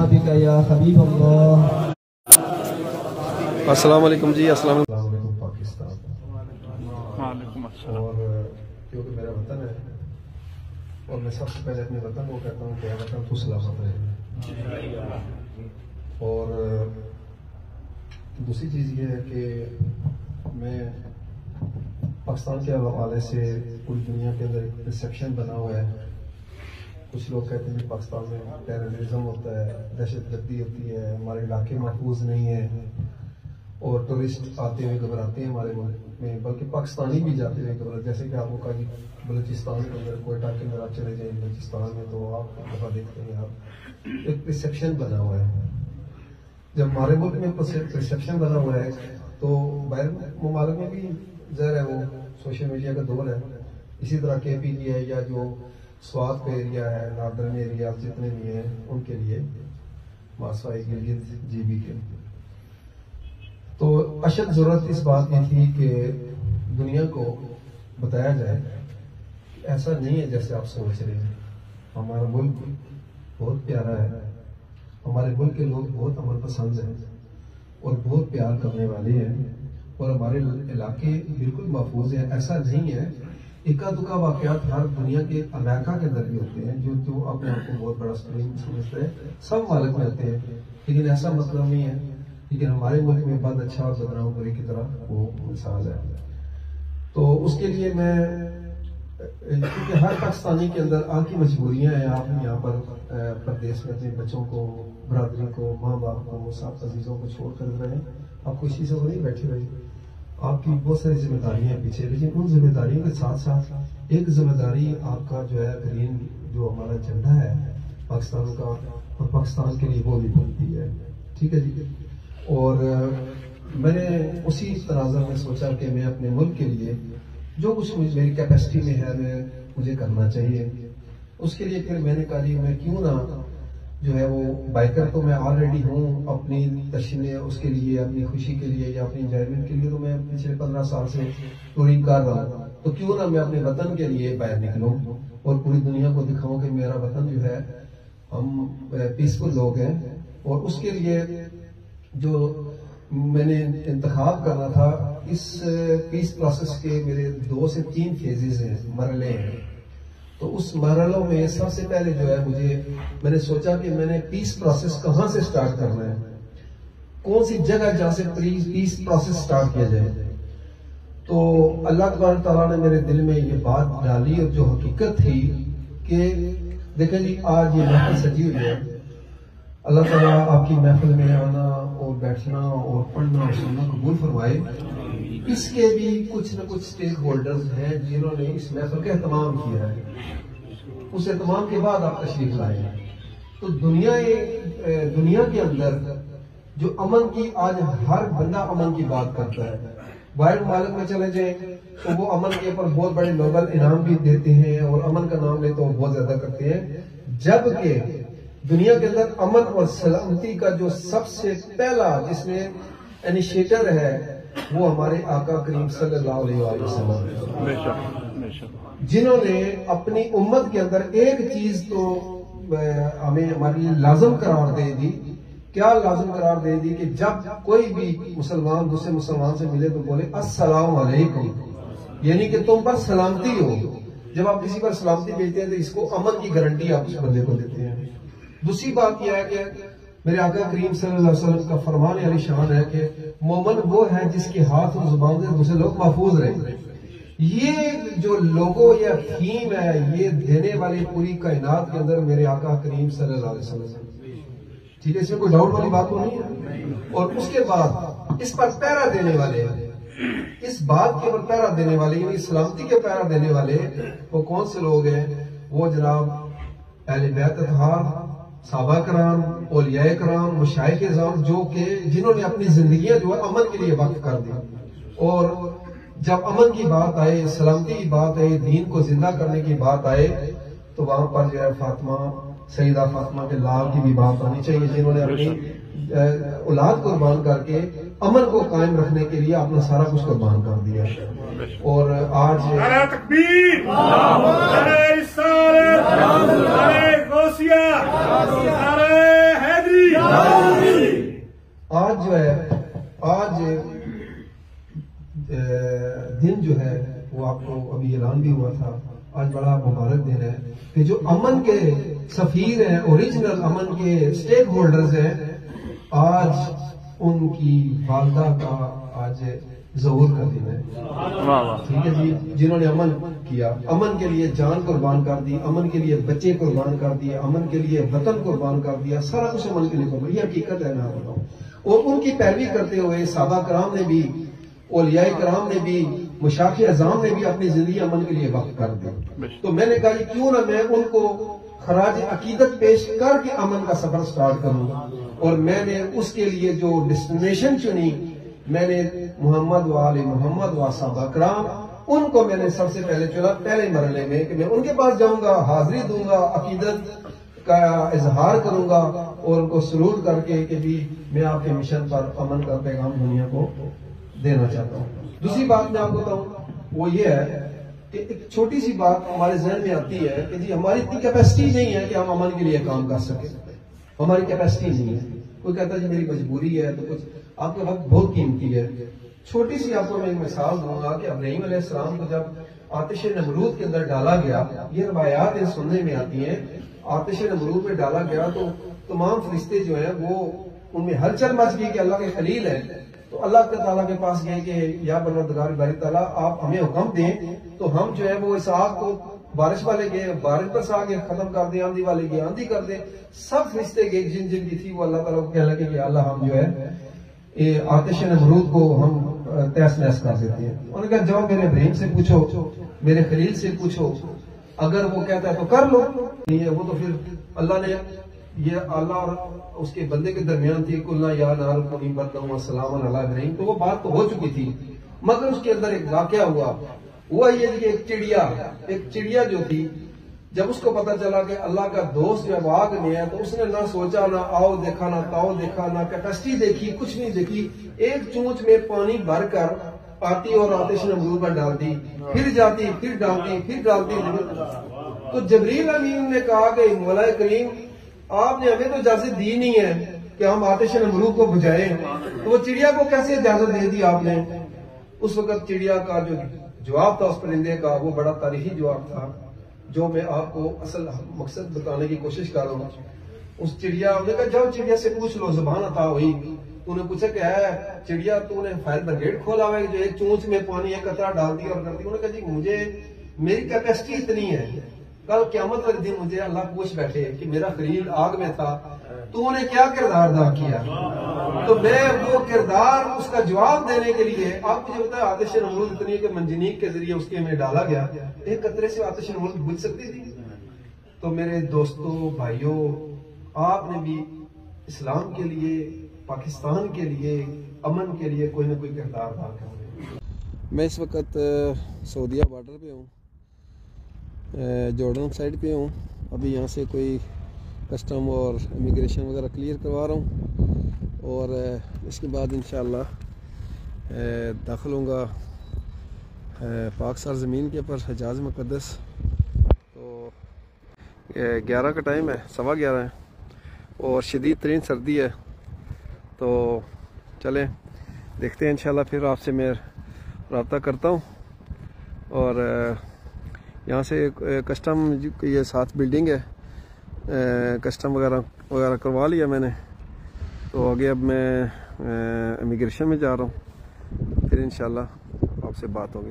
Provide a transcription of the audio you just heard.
بك يا حبيب الله. السلام علیکم جی. السلام علیکم پاکستان. وعلیکم السلام. اور کیونکہ میرا وطن ہے اور میں سب سے پہلے اپنے وطن کو کہتا ہوں کہ اے وطن تو سلامت رہے. اور دوسری چیز یہ ہے کہ میں پاکستان کے حوالے سے پوری دنیا کے اندر ایک پرسیپشن بنا ہوا ہے. کچھ لوگ کہتے ہیں کہ پاکستان میں ٹیررزم ہوتا ہے, دہشت گردی ہوتی ہے, ہمارے علاقے محفوظ نہیں ہیں اور ٹورسٹ آتے ہوئے گھبراتے ہیں ہمارے ملک میں, بلکہ پاکستانی بھی جاتے ہوئے گھبراتے. جیسے کہ آپ کو کہا جی بلوچستان کے اندر کوئٹہ کے اندر آپ چلے جائیں بلوچستان میں تو آپ دفعہ دیکھتے ہیں آپ ایک پرسیپشن بنا ہوا ہے. جب ہمارے ملک میں پرسیپشن بنا ہوا ہے تو باہر ممالک میں بھی ظاہر ہے وہ سوشل میڈیا کا دور ہے. اسی طرح کے پی لیے یا جو سوات کا ایریا ہے, ناردرن ایریا جتنے بھی ہیں ان کے لیے ماسوائی گلگت جی بی کے. تو اشد ضرورت اس بات کی تھی کہ دنیا کو بتایا جائے کہ ایسا نہیں ہے جیسے آپ سوچ رہے ہیں. ہمارا ملک بہت پیارا ہے, ہمارے ملک کے لوگ بہت امن پسند ہیں اور بہت پیار کرنے والے ہیں اور ہمارے علاقے بالکل محفوظ ہیں. ایسا نہیں ہے, اکا دکا واقعات ہر دنیا کے امریکہ کے اندر بھی ہوتے ہیں جو اپنے آپ کو بہت بڑا اسٹریم سمجھتے ہیں, سب مالک میں ہوتے ہیں, لیکن ایسا مطلب نہیں ہے. لیکن ہمارے ملک میں بد اچھا اور بدنام بری کی طرح وہ مثال ہے. تو اس کے لیے میں کیونکہ ہر پاکستانی کے اندر آپ کی مجبوریاں ہیں. آپ یہاں پر پردیس میں اپنے بچوں کو, برادری کو, ماں باپ کو, سب عزیزوں کو چھوڑ کر رہے ہیں. آپ خوشی سے وہ نہیں بیٹھے رہے, آپ کی بہت ساری ذمہ داریاں ہیں پیچھے, لیکن ان ذمہ داریوں کے ساتھ ساتھ ایک ذمہ داری آپ کا جو ہے گرین جو ہمارا جھنڈا ہے پاکستان کا, اور پاکستان کے لیے وہ بھی بنتی ہے. ٹھیک ہے جی. اور میں نے اسی تناظر میں سوچا کہ میں اپنے ملک کے لیے جو کچھ میری کیپیسٹی میں ہے مجھے کرنا چاہیے. اس کے لیے پھر میں نے کہا جی میں کیوں نہ جو ہے وہ بائکر تو میں آلریڈی ہوں, اپنی تشنے اس کے لیے, اپنی خوشی کے لیے یا اپنی انجوائمنٹ کے لیے تو میں پچھلے 15 سال سے ٹورنگ کر رہا ہوں. تو کیوں نہ میں اپنے وطن کے لیے باہر نکلوں اور پوری دنیا کو دکھاؤں کہ میرا وطن جو ہے ہم پیسفل لوگ ہیں. اور اس کے لیے جو میں نے انتخاب کرنا تھا, اس پیس پروسیس کے میرے 2 سے 3 فیزز ہیں, مرحلے ہیں. تو اس مرحلوں میں سب سے پہلے جو ہے میں نے سوچا کہ میں نے پیس پروسیس کہاں سے سٹارٹ کرنا ہے, کون سی جگہ جہاں سے پیس پروسیس سٹارٹ کیا جائے. تو اللہ تبارک تعالیٰ نے میرے دل میں یہ بات ڈالی اور جو حقیقت تھی کہ دیکھیں جی آج یہ محفل سجی ہوئی ہے, اللہ تعالیٰ آپ کی محفل میں آنا اور بیٹھنا اور پڑھنا اور سننا قبول فرمائے. اس کے بھی کچھ نہ کچھ سٹیک ہولڈرز ہیں جنہوں نے اس محفل کا اہتمام کیا ہے. اس اہتمام کے بعد آپ تشریف لائے. تو دنیا کے اندر جو امن کی, آج ہر بندہ امن کی بات کرتا ہے. باہر ممالک میں چلے جائیں تو وہ امن کے اوپر بہت بڑے نوبل انعام بھی دیتے ہیں اور امن کا نام لے تو وہ بہت زیادہ کرتے ہیں, جبکہ دنیا کے اندر امن اور سلامتی کا جو سب سے پہلا جس میں انیشیٹر ہے وہ ہمارے آقا کریم صلی اللہ علیہ وسلم, جنہوں نے اپنی امت کے اندر ایک چیز تو ہمیں ہمارے لیے لازم قرار دے دی. کیا لازم قرار دے دی کہ جب کوئی بھی مسلمان دوسرے مسلمان سے ملے تو بولے السلام علیکم, یعنی کہ تم پر سلامتی ہو. جب آپ کسی پر سلامتی بھیجتے ہیں تو اس کو امن کی گارنٹی آپ اس بندے کو دیتے ہیں. دوسری بات یہ ہے کہ میرے آقا کریم صلی اللہ علیہ وسلم کا فرمان علی شان ہے کہ مومن وہ ہے جس کے ہاتھ اور زبان سے دوسرے لوگ محفوظ رہیں. یہ جو لوگو یا تھیم ہے یہ دینے والی پوری کائنات کے اندر میرے آقا کریم صلی اللہ علیہ وسلم. ٹھیک ہے, اس میں کوئی ڈاؤٹ والی بات تو نہیں ہے. اور اس کے بعد اس پر پہرا دینے والے, اس بات کے اوپر پہرا دینے والے یعنی سلامتی کے پہرا دینے والے وہ کون سے لوگ ہیں؟ وہ جناب اہل بیت اطہار, صحابہ کرام, اولیاء کرام, مشائخ اعظام, جو کہ جنہوں نے اپنی زندگیاں جو ہے امن کے لیے وقف کر دی. اور جب امن کی بات آئے, سلامتی کی بات آئے, دین کو زندہ کرنے کی بات آئے تو وہاں پر جو ہے فاطمہ, سیدہ فاطمہ کے لال کی بھی بات آنی چاہیے, جنہوں نے اپنی اولاد قربان کر کے امن کو قائم رکھنے کے لیے اپنا سارا کچھ قربان کر دیا. اور آج نعرہ تکبیر, نعرہ رسالت, نعرہ غوثیہ, نعرہ حیدری. اعلان بھی ہوا تھا. آج بڑا مبارک دن ہے کہ جو امن کے سفیر ہیں, اوریجنل امن کے اسٹیک ہولڈرز ہیں, آج ان کی والدہ کا آج ظہور کا دن ہے. ٹھیک ہے جی, جنہوں نے امن کیا, امن کے لیے جان قربان کر دی, امن کے لیے بچے قربان کر دیے, امن کے لیے وطن قربان کر دیا, سارا کچھ امن کے لیے قربان. یہ حقیقت ہے, میں بتاؤں. اور ان کی پیروی کرتے ہوئے صحابہ کرام نے بھی, اولیاء کرام نے بھی, مشائخ اعظام نے بھی اپنی زندگی امن کے لیے وقف کر دی. تو میں نے کہا کیوں نہ میں ان کو خراج عقیدت پیش کر کے امن کا سفر سٹارٹ کروں. اور میں نے اس کے لیے جو ڈیسٹینیشن چنی, میں نے محمد و آل محمد و صحابہ کرام, ان کو میں نے سب سے پہلے چنا پہلے مرحلے میں کہ میں ان کے پاس جاؤں گا, حاضری دوں گا, عقیدت کا اظہار کروں گا اور ان کو سلوٹ کر کے کہ بھی میں آپ کے مشن پر امن کا پیغام دنیا کو دینا چاہتا ہوں. دوسری بات میں آپ کو بتاؤں, وہ یہ ہے کہ ایک چھوٹی سی بات ہمارے ذہن میں آتی ہے کہ جی ہماری اتنی کیپیسٹی نہیں ہے کہ ہم امن کے لیے کام کر سکیں. ہماری کیپیسٹی نہیں ہے. کوئی کہتا ہے جی میری مجبوری ہے, تو کچھ آپ کے وقت بہت قیمتی ہے. چھوٹی سی آپ کو میں ایک مثال دوں گا کہ ابراہیم علیہ السلام کو جب آتش نمرود کے اندر ڈالا گیا, یہ روایات سننے میں آتی ہیں, آتش نمرود میں ڈالا گیا تو تمام فرشتے جو ہیں وہ ان میں ہلچل مچ گئی کہ اللہ کے خلیل ہیں. تو اللہ تعالیٰ کے پاس گئے کہ یا پروردگار باری تعالیٰ آپ ہمیں حکم دیں تو ہم جو ہے وہ اس آگ کو, بارش والے گئے بارش پر سے آگے ختم کر دیں, آندھی والے گئے آندھی کر دیں. سب فرشتے گئے جن جن کی تھی وہ اللہ تعالیٰ کو کہنے لگے کہ اللہ ہم جو ہے آتش نمرود کو ہم تہس نہس کر دیتے ہیں. انہوں نے کہا جاؤ میرے ابراہیم سے پوچھو, میرے خلیل سے پوچھو, اگر وہ کہتا ہے تو کر لو. نہیں ہے وہ تو پھر اللہ نے, یہ اللہ اور اس کے بندے کے درمیان تھی کلنا یا نار کونی بردم السلام علی ابراہیم, تو وہ بات تو ہو چکی تھی. مگر اس کے اندر ایک واقعہ ہوا یہ کہ ایک چڑیا جو تھی, جب اس کو پتا چلا کہ اللہ کا دوست جو آگ میں ہے, تو اس نے نہ سوچا, نہ آؤ دیکھا, نہ تاؤ دیکھا, نہ کیپیسٹی دیکھی, کچھ نہیں دیکھی. ایک چونچ میں پانی بھر کر آتی اور آتش نمرود پر ڈالتی, پھر جاتی, پھر ڈالتی, پھر ڈالتی. تو جبریل امین نے کہا کہ مولا کریم آپ نے ہمیں تو اجازت دی نہیں ہے کہ ہم آتش نمرود کو بجھائیں, تو وہ چڑیا کو کیسے اجازت دے دی آپ نے؟ اس وقت چڑیا کا جو جواب تھا اس پرندے کا, وہ بڑا تاریخی جواب تھا جو میں آپ کو اصل مقصد بتانے کی کوشش کر رہا ہوں. اس چڑیا نے کہا جاؤ چڑیا سے پوچھ لو, زبان عطا ہوئی. تو نے پوچھا کہ ہے چڑیا تو نے فائر بریگیڈ کھولا ہوا ہے جو ایک چونچ میں پانی ایک قطرہ ڈالتی اور کرتی. انہوں نے کہا جی مجھے میری کیپیسٹی اتنی ہے, کل قیامت والے دن مجھے اللہ پوچھ بیٹھے کہ میرا خلیل آگ میں تھا, تو نے کیا کردار ادا کیا, تو میں وہ کردار اس کا جواب دینے کے لیے آپ کو جو بتایا آتش نمرود اتنی کہ منجنیق کے ذریعے اس کے میں ڈالا گیا, ایک قطرے سے آتش نمرود بجھ سکتی تھی. تو میرے دوستوں بھائیوں, آپ نے بھی اسلام کے لیے, پاکستان کے لیے, امن کے لیے کوئی نہ کوئی کردار ادا کرنا. میں اس وقت سعودیہ بارڈر پہ ہوں, جارڈن سائڈ پہ ہوں. ابھی یہاں سے کوئی کسٹم اور امیگریشن وغیرہ کلیئر کروا رہا ہوں, اور اس کے بعد انشاءاللہ داخل ہوں گا پاک سرزمین کے اوپر, حجاز مقدس. تو 11 کا ٹائم ہے, 11:15 ہے, اور شدید ترین سردی ہے. تو چلیں دیکھتے ہیں انشاءاللہ, پھر آپ سے میں رابطہ کرتا ہوں. اور یہاں سے کسٹم, یہ ساتھ بلڈنگ ہے, کسٹم وغیرہ کروا لیا میں نے. تو آگے اب میں امیگریشن میں جا رہا ہوں, پھر انشاءاللہ آپ سے بات ہوگی.